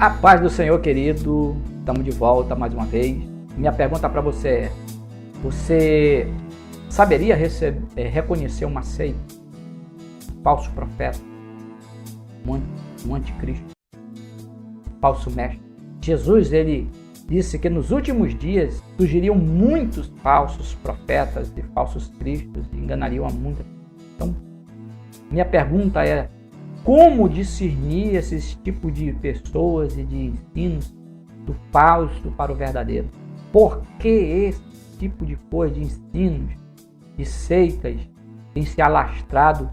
A paz do Senhor, querido. Estamos de volta mais uma vez. Minha pergunta para você é: você saberia reconhecer uma seita, falso profeta, um anticristo, falso mestre? Jesus, ele disse que nos últimos dias surgiriam muitos falsos profetas e falsos cristos e enganariam a muitas. Então, minha pergunta é: como discernir esses tipos de pessoas e de ensinos do falso para o verdadeiro? Por que esse tipo de coisa, de ensinos, de seitas, tem se alastrado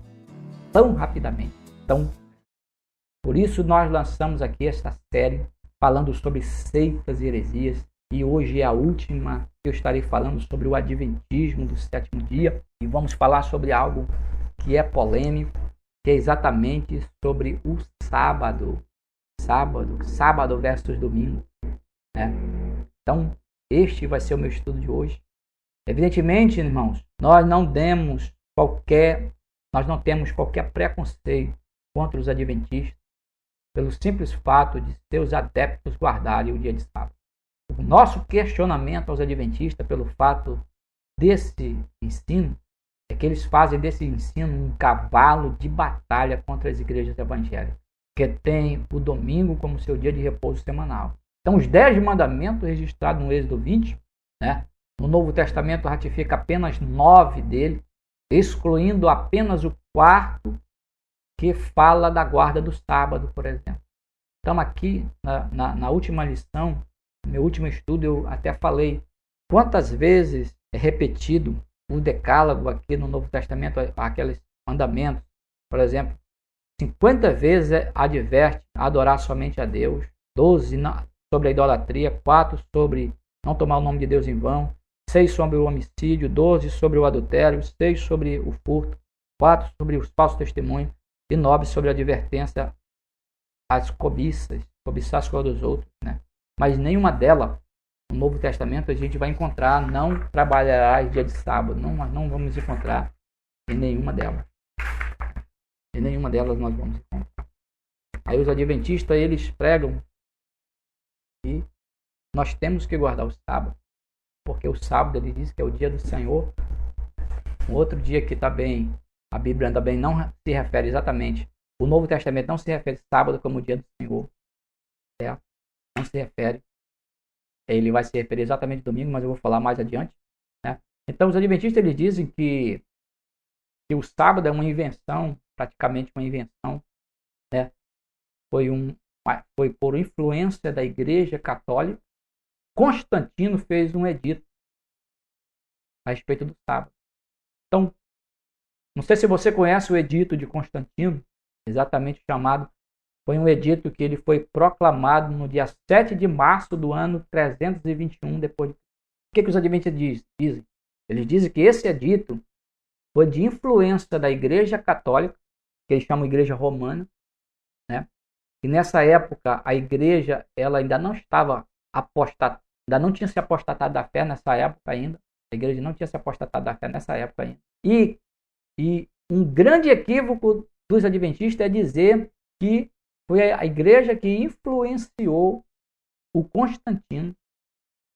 tão rapidamente? Então, por isso nós lançamos aqui esta série falando sobre seitas e heresias, e hoje é a última que eu estarei falando sobre o adventismo do sétimo dia, e vamos falar sobre algo que é polêmico, que é exatamente sobre o sábado versus domingo, né? Então, este vai ser o meu estudo de hoje. Evidentemente, irmãos, nós não temos qualquer preconceito contra os adventistas, pelo simples fato de seus adeptos guardarem o dia de sábado. O nosso questionamento aos adventistas, pelo fato desse ensino, é que eles fazem desse ensino um cavalo de batalha contra as igrejas evangélicas, que tem o domingo como seu dia de repouso semanal. Então, os 10 mandamentos registrados no Êxodo 20, né, no Novo Testamento ratifica apenas 9 dele, excluindo apenas o 4º, que fala da guarda do sábado, por exemplo. Então, aqui, na última lição, no meu último estudo, eu até falei quantas vezes é repetido o decálogo aqui no Novo Testamento, aqueles mandamentos. Por exemplo, 50 vezes adverte a adorar somente a Deus, 12 sobre a idolatria, 4 sobre não tomar o nome de Deus em vão, 6 sobre o homicídio, 12 sobre o adultério, 6 sobre o furto, 4 sobre os falsos testemunhos e 9 sobre a advertência às cobiçar as coisas dos outros, né? Mas nenhuma delas no Novo Testamento a gente vai encontrar: não trabalharás dia de sábado. Nós não vamos encontrar em nenhuma delas. Em nenhuma delas nós vamos encontrar. Aí os adventistas, eles pregam que nós temos que guardar o sábado, porque o sábado, ele diz que é o dia do Senhor. Um outro dia que também a Bíblia também não se refere exatamente, o Novo Testamento não se refere sábado como o dia do Senhor, certo? Não se refere. Ele vai se referir exatamente domingo, mas eu vou falar mais adiante, né? Então, os adventistas, eles dizem que o sábado é uma invenção, praticamente uma invenção, né? Foi por influência da Igreja Católica. Constantino fez um edito a respeito do sábado. Então, não sei se você conhece o edito de Constantino, exatamente chamado. Foi um edito que ele foi proclamado no dia 7 de março do ano 321 depois. O que os adventistas dizem? Eles dizem que esse edito foi de influência da Igreja Católica, que eles chamam de Igreja Romana, né? E nessa época a Igreja, ela ainda não estava apostatada, ainda não tinha se apostatado da fé nessa época ainda. A Igreja não tinha se apostatado da fé nessa época ainda. E um grande equívoco dos adventistas é dizer que foi a Igreja que influenciou o Constantino.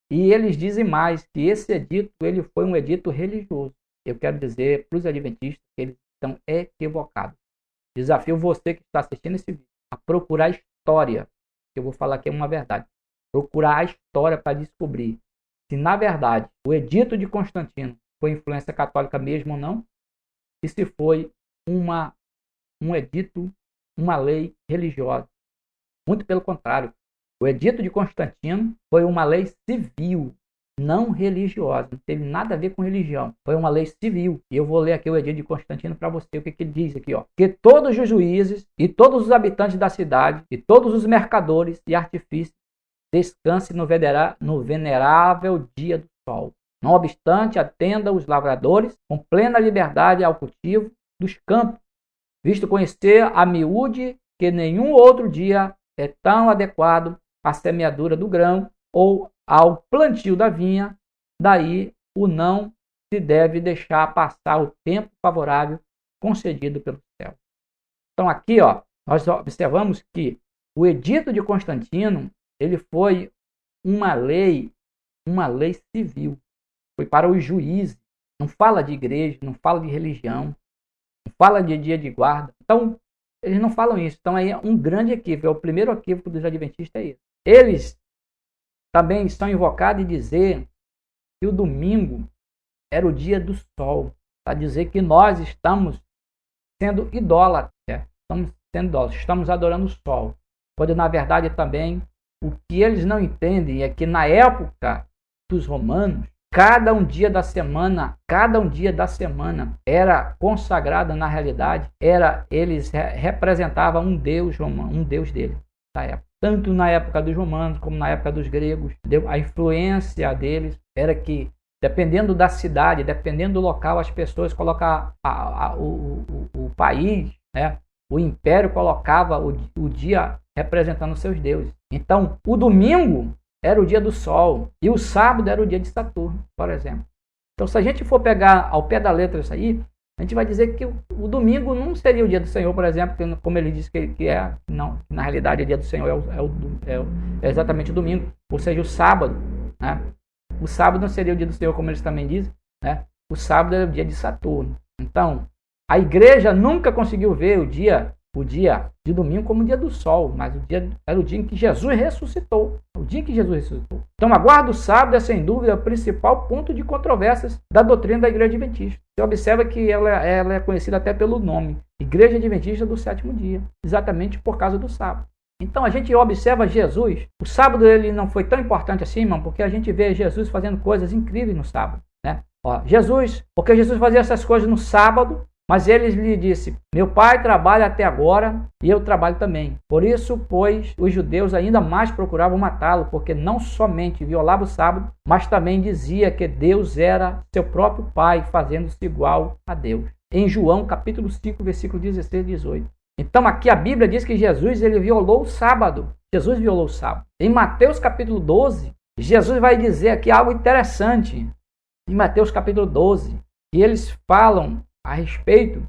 E eles dizem mais, que esse edito, ele foi um edito religioso. Eu quero dizer para os adventistas que eles estão equivocados. Desafio você que está assistindo esse vídeo a procurar a história, que eu vou falar aqui é uma verdade. Procurar a história para descobrir se, na verdade, o edito de Constantino foi influência católica mesmo ou não, e se foi um edito, uma lei religiosa. Muito pelo contrário, o edito de Constantino foi uma lei civil, não religiosa, não teve nada a ver com religião, foi uma lei civil. E eu vou ler aqui o edito de Constantino para você, o que ele diz aqui, ó: que todos os juízes e todos os habitantes da cidade e todos os mercadores e artifícios descansem no venerável dia do sol. Não obstante, atenda os lavradores com plena liberdade ao cultivo dos campos, visto conhecer a miúde que nenhum outro dia é tão adequado à semeadura do grão ou ao plantio da vinha, daí o não se deve deixar passar o tempo favorável concedido pelo céu. Então aqui, ó, nós observamos que O edito de Constantino, ele foi uma lei civil. Foi para os juízes. Não fala de igreja, não fala de religião, não fala de dia de guarda. Então, eles não falam isso. Então, aí é um grande equívoco. É o primeiro equívoco dos adventistas, é isso. Eles também estão invocados em dizer que o domingo era o dia do sol. Para dizer que nós estamos sendo idólatras. Estamos adorando o sol. Quando, na verdade, também, o que eles não entendem é que, na época dos romanos, cada um dia da semana era consagrado, na realidade, eles representavam um deus romano, um deus dele, da época. Tanto na época dos romanos como na época dos gregos. Entendeu? A influência deles era que, dependendo da cidade, dependendo do local, as pessoas colocavam o país, né? O império colocava o dia representando seus deuses. Então, o domingo era o dia do sol e o sábado era o dia de Saturno, por exemplo. Então, se a gente for pegar ao pé da letra isso aí, a gente vai dizer que o domingo não seria o dia do Senhor, por exemplo, como ele disse que é. Não, na realidade, o dia do Senhor é exatamente o domingo, ou seja, o sábado, né? O sábado não seria o dia do Senhor, como eles também dizem, né? O sábado era o dia de Saturno. Então, a igreja nunca conseguiu ver o dia de domingo como o dia do sol, mas era o dia em que Jesus ressuscitou. O dia em que Jesus ressuscitou. Então, a guarda do sábado é, sem dúvida, o principal ponto de controvérsias da doutrina da Igreja Adventista. Você observa que ela é conhecida até pelo nome, Igreja Adventista do Sétimo Dia, exatamente por causa do sábado. Então, a gente observa Jesus. O sábado ele não foi tão importante assim, irmão, porque a gente vê Jesus fazendo coisas incríveis no sábado, né? Porque Jesus fazia essas coisas no sábado, mas ele lhe disse: meu pai trabalha até agora e eu trabalho também. Por isso, pois, os judeus ainda mais procuravam matá-lo, porque não somente violava o sábado, mas também dizia que Deus era seu próprio pai, fazendo-se igual a Deus. Em João, capítulo 5, versículo 16 e 18. Então, aqui a Bíblia diz que Jesus ele violou o sábado. Jesus violou o sábado. Em Mateus, capítulo 12, Jesus vai dizer aqui algo interessante. Em Mateus, capítulo 12, que eles falam a respeito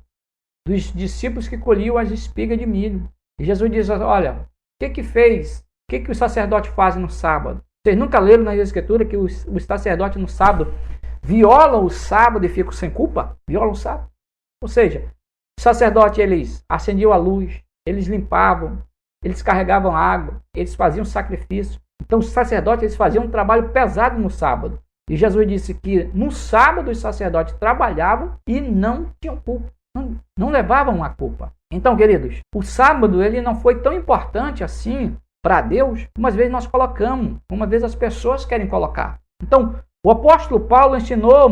dos discípulos que colhiam as espigas de milho. E Jesus diz: olha, o que os sacerdotes fazem no sábado? Vocês nunca leram na Escritura que os sacerdotes no sábado violam o sábado e ficam sem culpa? Violam o sábado. Ou seja, os sacerdotes eles acendiam a luz, eles limpavam, eles carregavam água, eles faziam sacrifício. Então os sacerdotes eles faziam um trabalho pesado no sábado. E Jesus disse que no sábado os sacerdotes trabalhavam e não tinham culpa, não levavam a culpa. Então, queridos, o sábado ele não foi tão importante assim para Deus, como às vezes nós colocamos, como às vezes as pessoas querem colocar. Então, o apóstolo Paulo ensinou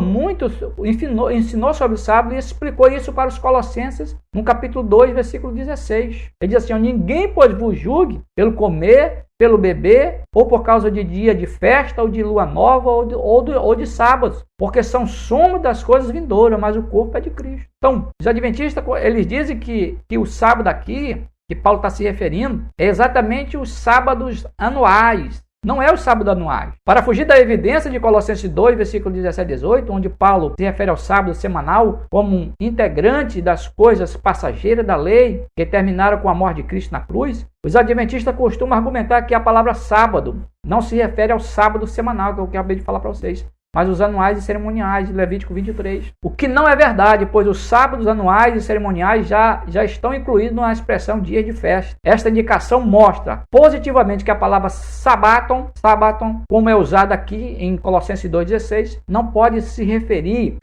sobre o sábado e explicou isso para os Colossenses no capítulo 2, versículo 16. Ele diz assim: ninguém, pois, vos julgue pelo comer, pelo beber, ou por causa de dia de festa, ou de lua nova, ou de sábados, porque são soma das coisas vindouras, mas o corpo é de Cristo. Então, os adventistas, eles dizem que o sábado aqui, que Paulo está se referindo, é exatamente os sábados anuais. Não é o sábado anuais. Para fugir da evidência de Colossenses 2, versículo 17 e 18, onde Paulo se refere ao sábado semanal como um integrante das coisas passageiras da lei que terminaram com a morte de Cristo na cruz, os adventistas costumam argumentar que a palavra sábado não se refere ao sábado semanal, que eu acabei de falar para vocês, mas os anuais e cerimoniais de Levítico 23. O que não é verdade, pois os sábados anuais e cerimoniais já estão incluídos na expressão dias de festa. Esta indicação mostra positivamente que a palavra sabaton, como é usada aqui em Colossenses 2,16, não pode se referir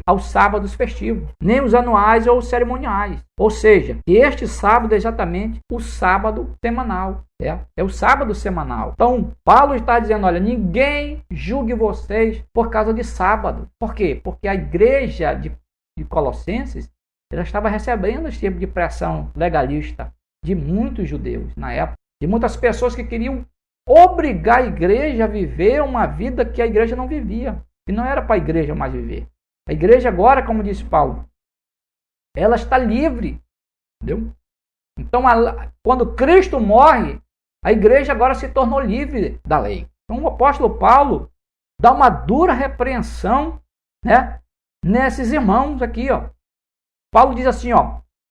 aos sábados festivos, nem os anuais ou os cerimoniais. Ou seja, este sábado é exatamente o sábado semanal. É o sábado semanal. Então, Paulo está dizendo: olha, ninguém julgue vocês por causa de sábado. Por quê? Porque a igreja de Colossenses ela estava recebendo esse tipo de pressão legalista de muitos judeus na época, de muitas pessoas que queriam obrigar a igreja a viver uma vida que a igreja não vivia, que não era para a igreja mais viver. A igreja agora, como disse Paulo, ela está livre, entendeu? Então, quando Cristo morre, a igreja agora se tornou livre da lei. Então, o apóstolo Paulo dá uma dura repreensão, né, nesses irmãos aqui. Paulo diz assim: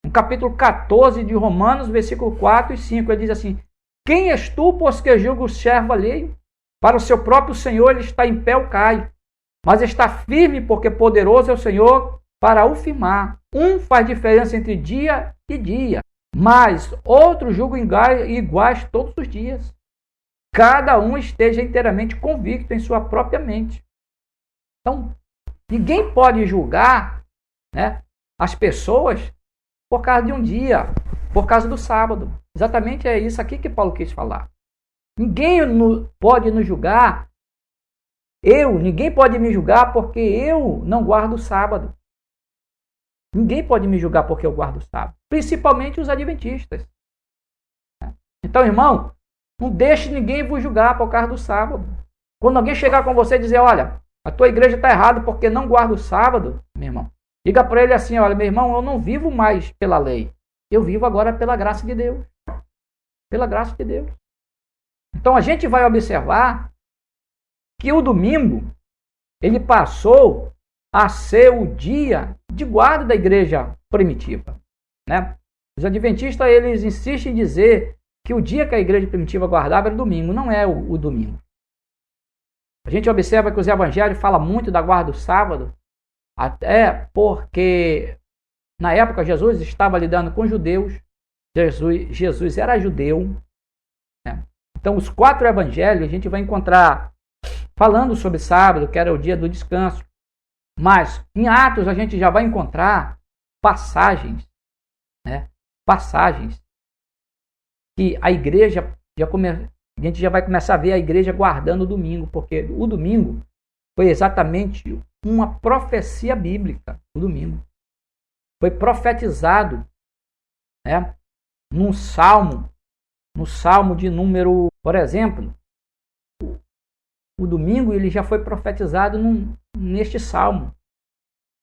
No capítulo 14 de Romanos, versículo 4 e 5, ele diz assim: quem és tu, pois que julga o servo alheio? Para o seu próprio Senhor ele está em pé ou cai, mas está firme, porque poderoso é o Senhor para o firmar. Um faz diferença entre dia e dia, mas outro julga iguais todos os dias. Cada um esteja inteiramente convicto em sua própria mente. Então, ninguém pode julgar, né, as pessoas por causa de um dia, por causa do sábado. Exatamente é isso aqui que Paulo quis falar. Ninguém pode nos julgar, ninguém pode me julgar porque eu não guardo o sábado. Ninguém pode me julgar porque eu guardo o sábado, principalmente os adventistas. Então, irmão, não deixe ninguém vos julgar por causa do sábado. Quando alguém chegar com você e dizer, olha, a tua igreja está errada porque não guarda o sábado, meu irmão, diga para ele assim, olha, meu irmão, eu não vivo mais pela lei. Eu vivo agora pela graça de Deus. Pela graça de Deus. Então a gente vai observar que o domingo, ele passou a ser o dia de guarda da igreja primitiva, né? Os adventistas, eles insistem em dizer que o dia que a igreja primitiva guardava era o domingo. Não é o domingo. A gente observa que os evangelhos falam muito da guarda do sábado, até porque na época Jesus estava lidando com judeus, Jesus era judeu, né? Então os 4 evangelhos a gente vai encontrar falando sobre sábado, que era o dia do descanso, mas em Atos a gente já vai encontrar passagens, né? Passagens que a igreja a gente já vai começar a ver a igreja guardando o domingo, porque o domingo foi exatamente uma profecia bíblica. O domingo foi profetizado, né, no salmo de número, por exemplo, o domingo ele já foi profetizado neste salmo,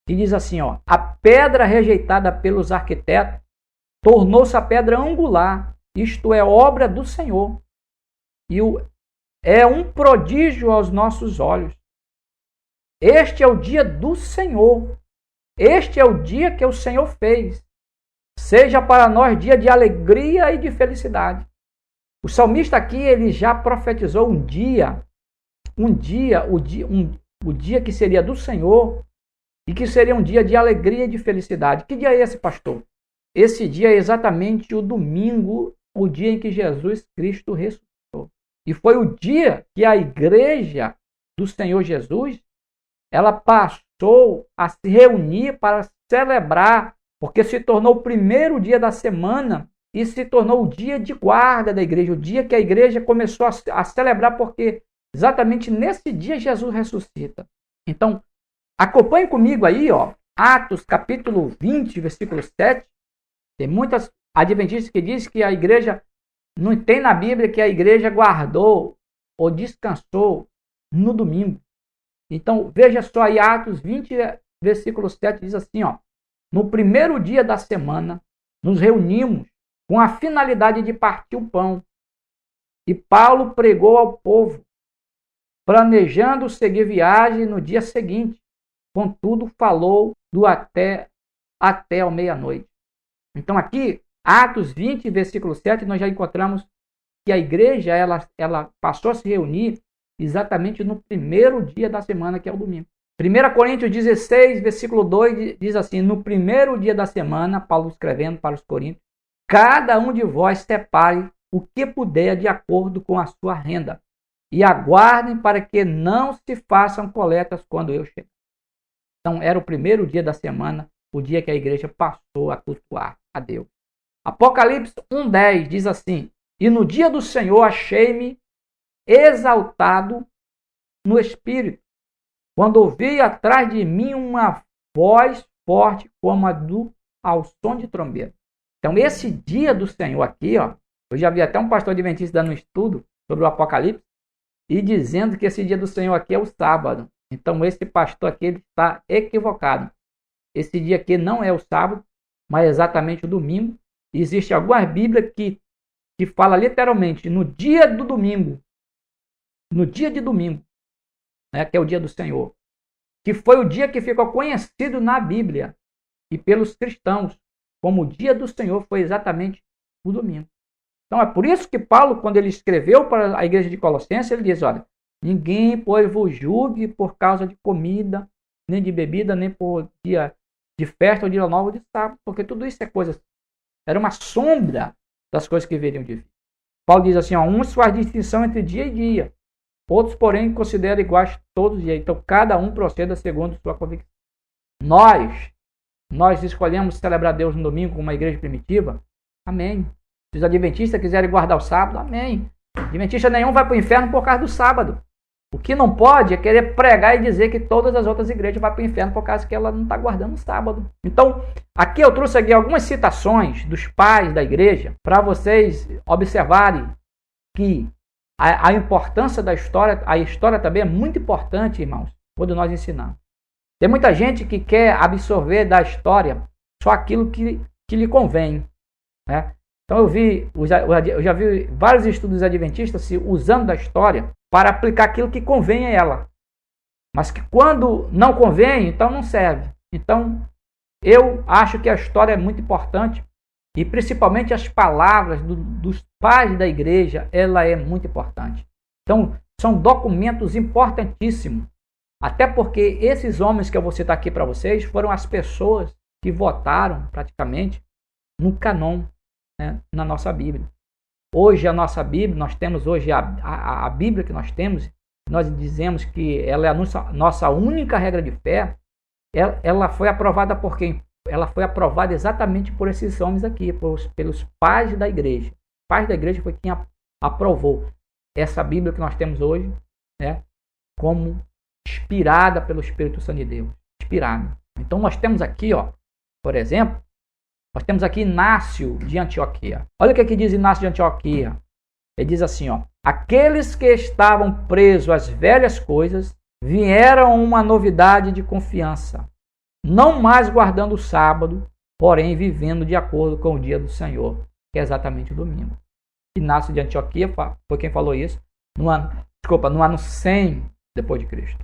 que diz assim, ó, a pedra rejeitada pelos arquitetos tornou-se a pedra angular, isto é obra do Senhor, e é um prodígio aos nossos olhos. Este é o dia do Senhor. Este é o dia que o Senhor fez. Seja para nós dia de alegria e de felicidade. O salmista aqui, ele já profetizou o dia que seria do Senhor e que seria um dia de alegria e de felicidade. Que dia é esse, pastor? Esse dia é exatamente o domingo, o dia em que Jesus Cristo ressuscitou. E foi o dia que a igreja do Senhor Jesus, ela passou a se reunir para celebrar, porque se tornou o primeiro dia da semana e se tornou o dia de guarda da igreja, o dia que a igreja começou a celebrar, porque exatamente nesse dia Jesus ressuscita. Então, acompanhe comigo aí, ó, Atos capítulo 20, versículo 7. Tem muitas adventistas que dizem que a igreja, não tem na Bíblia que a igreja guardou ou descansou no domingo. Então, veja só aí, Atos 20, versículo 7, diz assim, ó, no primeiro dia da semana, nos reunimos com a finalidade de partir o pão. E Paulo pregou ao povo, planejando seguir viagem no dia seguinte. Contudo, falou do até ao meia-noite. Então aqui, Atos 20, versículo 7, nós já encontramos que a igreja ela passou a se reunir exatamente no primeiro dia da semana, que é o domingo. 1 Coríntios 16, versículo 2, diz assim, no primeiro dia da semana, Paulo escrevendo para os coríntios, cada um de vós separe o que puder de acordo com a sua renda, e aguardem para que não se façam coletas quando eu chegar. Então era o primeiro dia da semana, o dia que a igreja passou a cultuar a Deus. Apocalipse 1:10 diz assim, e no dia do Senhor achei-me exaltado no Espírito, quando ouvi atrás de mim uma voz forte como ao som de trombeta. Então esse dia do Senhor aqui, ó, eu já vi até um pastor adventista dando um estudo sobre o Apocalipse e dizendo que esse dia do Senhor aqui é o sábado. Então esse pastor aqui ele está equivocado. Esse dia aqui não é o sábado, mas é exatamente o domingo. Existe algumas Bíblias que fala literalmente no dia do domingo, no dia de domingo, né, que é o dia do Senhor, que foi o dia que ficou conhecido na Bíblia e pelos cristãos como o dia do Senhor foi exatamente o domingo. Então é por isso que Paulo, quando ele escreveu para a igreja de Colossenses, ele diz, olha, ninguém, pois, vos julgue por causa de comida, nem de bebida, nem por dia de festa, ou dia novo, ou de sábado, porque tudo isso é coisa, era uma sombra das coisas que viriam de vir. Paulo diz assim, ó, uns faz distinção entre dia e dia, outros, porém, consideram iguais todos os dias. Então, cada um proceda segundo sua convicção. Nós escolhemos celebrar Deus no domingo como uma igreja primitiva? Amém. Se os adventistas quiserem guardar o sábado, amém. Adventista nenhum vai para o inferno por causa do sábado. O que não pode é querer pregar e dizer que todas as outras igrejas vão para o inferno por causa que ela não está guardando o sábado. Então, aqui eu trouxe aqui algumas citações dos pais da igreja para vocês observarem que a importância da história, a história também é muito importante, irmãos, quando nós ensinamos. Tem muita gente que quer absorver da história só aquilo que lhe convém, né? Então eu já vi vários estudos adventistas se usando da história para aplicar aquilo que convém a ela. Mas que quando não convém, então não serve. Então eu acho que a história é muito importante e principalmente as palavras dos pais da igreja, ela é muito importante. Então são documentos importantíssimos. Até porque esses homens que eu vou citar aqui para vocês foram as pessoas que votaram praticamente no canon, né, na nossa Bíblia. Hoje a nossa Bíblia, nós temos hoje a Bíblia que nós temos, nós dizemos que ela é a nossa única regra de fé, ela foi aprovada por quem? Ela foi aprovada exatamente por esses homens aqui, pelos pais da igreja. Os pais da igreja foi quem aprovou essa Bíblia que nós temos hoje, né, como inspirada pelo Espírito Santo de Deus. Inspirada. Então nós temos aqui, ó, por exemplo, nós temos aqui Inácio de Antioquia. Olha o que aqui diz Inácio de Antioquia. Ele diz assim, ó, aqueles que estavam presos às velhas coisas vieram uma novidade de confiança, não mais guardando o sábado, porém vivendo de acordo com o dia do Senhor, que é exatamente o domingo. Inácio de Antioquia foi quem falou isso no ano 100 depois de Cristo.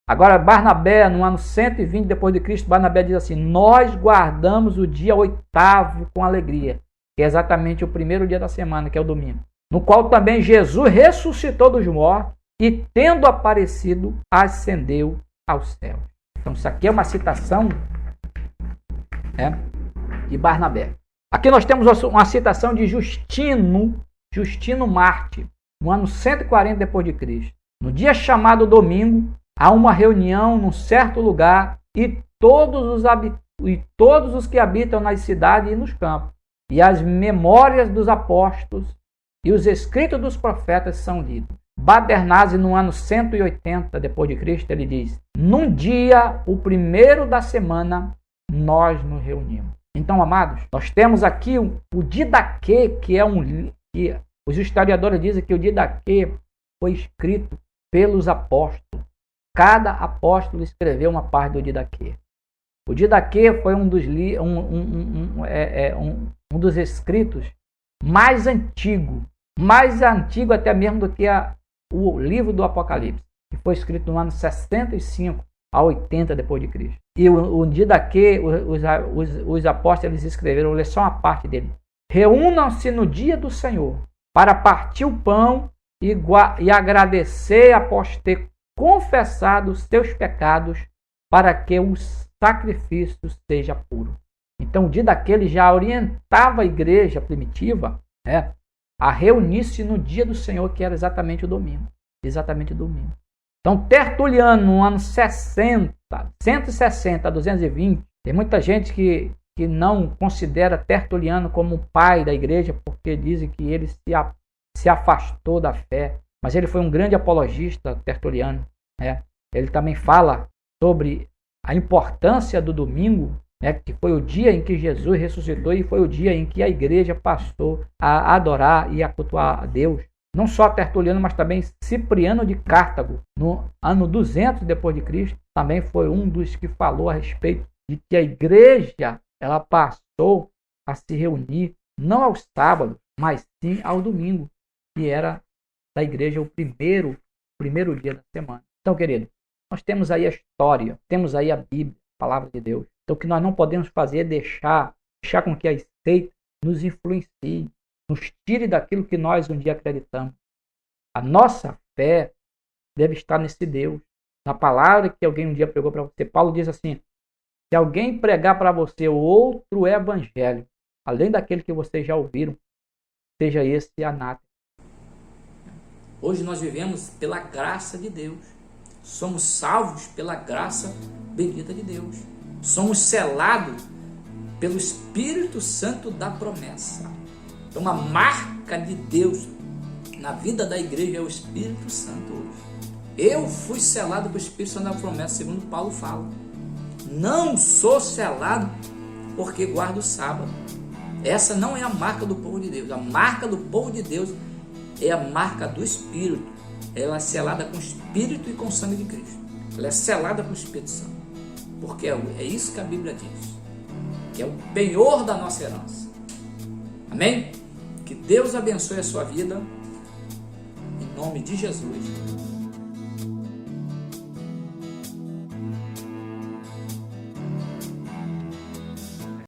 Agora Barnabé, no ano 120 depois de Cristo, Barnabé diz assim, nós guardamos o dia 8º com alegria, que é exatamente o primeiro dia da semana, que é o domingo, no qual também Jesus ressuscitou dos mortos e, tendo aparecido, ascendeu aos céus. Então isso aqui é uma citação, né, de Barnabé. Aqui nós temos uma citação de Justino Marte, no ano 140 depois de Cristo. No dia chamado domingo, há uma reunião num certo lugar e todos os que habitam nas cidades e nos campos, e as memórias dos apóstolos e os escritos dos profetas são lidos. Badernase, no ano 180 depois de Cristo, ele diz, num dia, o primeiro da semana, nós nos reunimos. Então, amados, nós temos aqui o Didaquê, que os historiadores dizem que o Didaquê foi escrito pelos apóstolos. Cada apóstolo escreveu uma parte do Didaquê. O Didaquê foi um dos escritos mais antigo até mesmo do que o livro do Apocalipse, que foi escrito no ano 65 a 80 depois de Cristo. E o Didaquê, os apóstolos escreveram, vou ler só uma parte dele. Reúnam-se no dia do Senhor para partir o pão e agradecer após ter confessado os seus pecados, para que o sacrifício seja puro. Então o Didaquê ele já orientava a igreja primitiva, né, a reunir-se no dia do Senhor, que era exatamente o domingo. Exatamente o domingo. Então Tertuliano, no ano 160 a 220, tem muita gente que não considera Tertuliano como o pai da igreja, porque dizem que ele se afastou da fé. Mas ele foi um grande apologista, Tertuliano, né? Ele também fala sobre a importância do domingo, né, que foi o dia em que Jesus ressuscitou e foi o dia em que a igreja passou a adorar e a cultuar a Deus. Não só Tertuliano, mas também Cipriano de Cartago, no ano 200 depois de Cristo, também foi um dos que falou a respeito de que a igreja ela passou a se reunir não aos sábados, mas sim ao domingo, que era da igreja o primeiro dia da semana. Então, querido, nós temos aí a história, temos aí a Bíblia, a palavra de Deus. Então, o que nós não podemos fazer é deixar deixar com que as seitas nos influenciem, nos tire daquilo que nós um dia acreditamos. A nossa fé deve estar nesse Deus, na palavra que alguém um dia pregou para você. Paulo diz assim: se alguém pregar para você outro evangelho, além daquele que vocês já ouviram, seja esse anátema. Hoje nós vivemos pela graça de Deus. Somos salvos pela graça bendita de Deus. Somos selados pelo Espírito Santo da promessa. Então a marca de Deus na vida da igreja é o Espírito Santo hoje. Eu fui selado com o Espírito Santo da promessa, segundo Paulo fala. Não sou selado porque guardo o sábado. Essa não é a marca do povo de Deus. A marca do povo de Deus é a marca do Espírito. Ela é selada com o Espírito e com o sangue de Cristo. Ela é selada com o Espírito Santo. Porque é isso que a Bíblia diz. Que é o penhor da nossa herança. Amém? Que Deus abençoe a sua vida. Em nome de Jesus.